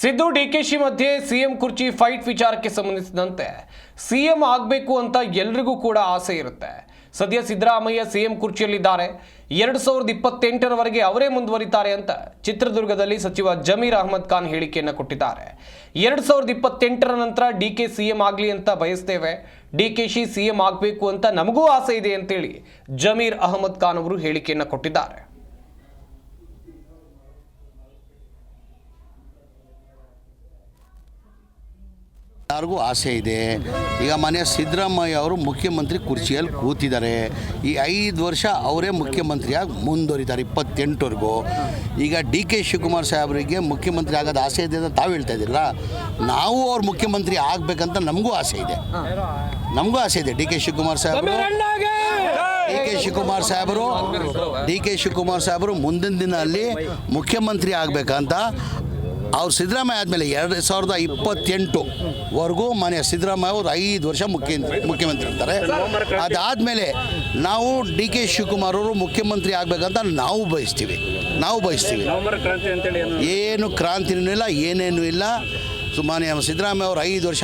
ಸಿದ್ದು ಡಿಕೆಶಿ ಮಧ್ಯೆ ಸಿಎಂ ಕುರ್ಚಿ ಫೈಟ್ ವಿಚಾರಕ್ಕೆ ಸಂಬಂಧಿಸಿದಂತೆ ಸಿಎಂ ಆಗಬೇಕು ಅಂತ ಎಲ್ರಿಗೂ ಕೂಡ ಆಸೆ ಇರುತ್ತೆ. ಸದ್ಯ ಸಿದ್ದರಾಮಯ್ಯ ಸಿಎಂ ಕುರ್ಚಿಯಲ್ಲಿದ್ದಾರೆ. 2028ರವರೆಗೆ ಅವರೇ ಮುಂದುವರಿತಾರೆ ಅಂತ ಚಿತ್ರದುರ್ಗದಲ್ಲಿ ಸಚಿವ ಜಮೀರ್ ಅಹಮದ್ ಖಾನ್ ಹೇಳಿಕೆಯನ್ನು ಕೊಟ್ಟಿದ್ದಾರೆ. 2028ರ ನಂತರ ಡಿಕೆ ಸಿಎಂ ಆಗಲಿ ಅಂತ ಬಯಸ್ತೇವೆ, ಡಿಕೆಶಿ ಸಿಎಂ ಆಗಬೇಕು ಅಂತ ನಮಗೂ ಆಸೆ ಇದೆ ಅಂತೇಳಿ ಜಮೀರ್ ಅಹಮದ್ ಖಾನ್ ಅವರು ಹೇಳಿಕೆಯನ್ನು ಕೊಟ್ಟಿದ್ದಾರೆ. ಯಾರಿಗೂ ಆಸೆ ಇದೆ. ಈಗ ಮನೆ ಸಿದ್ದರಾಮಯ್ಯ ಅವರು ಮುಖ್ಯಮಂತ್ರಿ ಕುರ್ಚಿಯಲ್ಲಿ ಕೂತಿದ್ದಾರೆ. ಈ 5 ವರ್ಷ ಅವರೇ ಮುಖ್ಯಮಂತ್ರಿಯಾಗಿ ಮುಂದುವರಿತಾರೆ 28ವರೆಗೂ. ಈಗ ಡಿ ಕೆ ಶಿವಕುಮಾರ್ ಸಾಹೇಬರಿಗೆ ಮುಖ್ಯಮಂತ್ರಿ ಆಗೋದು ಆಸೆ ಇದೆ ಅಂತ ತಾವು ಹೇಳ್ತಾ ಇದ್ದೀರಲ್ಲ, ನಾವು ಅವ್ರು ಮುಖ್ಯಮಂತ್ರಿ ಆಗಬೇಕಂತ ನಮಗೂ ಆಸೆ ಇದೆ. ಡಿ ಕೆ ಶಿವಕುಮಾರ್ ಸಾಹೇಬರು ಮುಂದಿನ ದಿನ ಅಲ್ಲಿ ಮುಖ್ಯಮಂತ್ರಿ ಆಗಬೇಕಂತ ಅವ್ರು ಸಿದ್ದರಾಮಯ್ಯ ಆದಮೇಲೆ 2028ವರೆಗೂ ಮನೆ ಸಿದ್ದರಾಮಯ್ಯ ಅವರು 5 ವರ್ಷ ಮುಖ್ಯಮಂತ್ರಿ ಇರ್ತಾರೆ. ಅದಾದಮೇಲೆ ನಾವು ಡಿ ಕೆ ಶಿವಕುಮಾರ್ ಅವರು ಮುಖ್ಯಮಂತ್ರಿ ಆಗಬೇಕಂತ ನಾವು ಬಯಸ್ತೀವಿ. ಏನು ಕ್ರಾಂತಿನೂ ಇಲ್ಲ, ಏನೇನೂ ಇಲ್ಲ. ಸುಮ್ಮನೆ ಸಿದ್ದರಾಮಯ್ಯ ಅವರು 5 ವರ್ಷ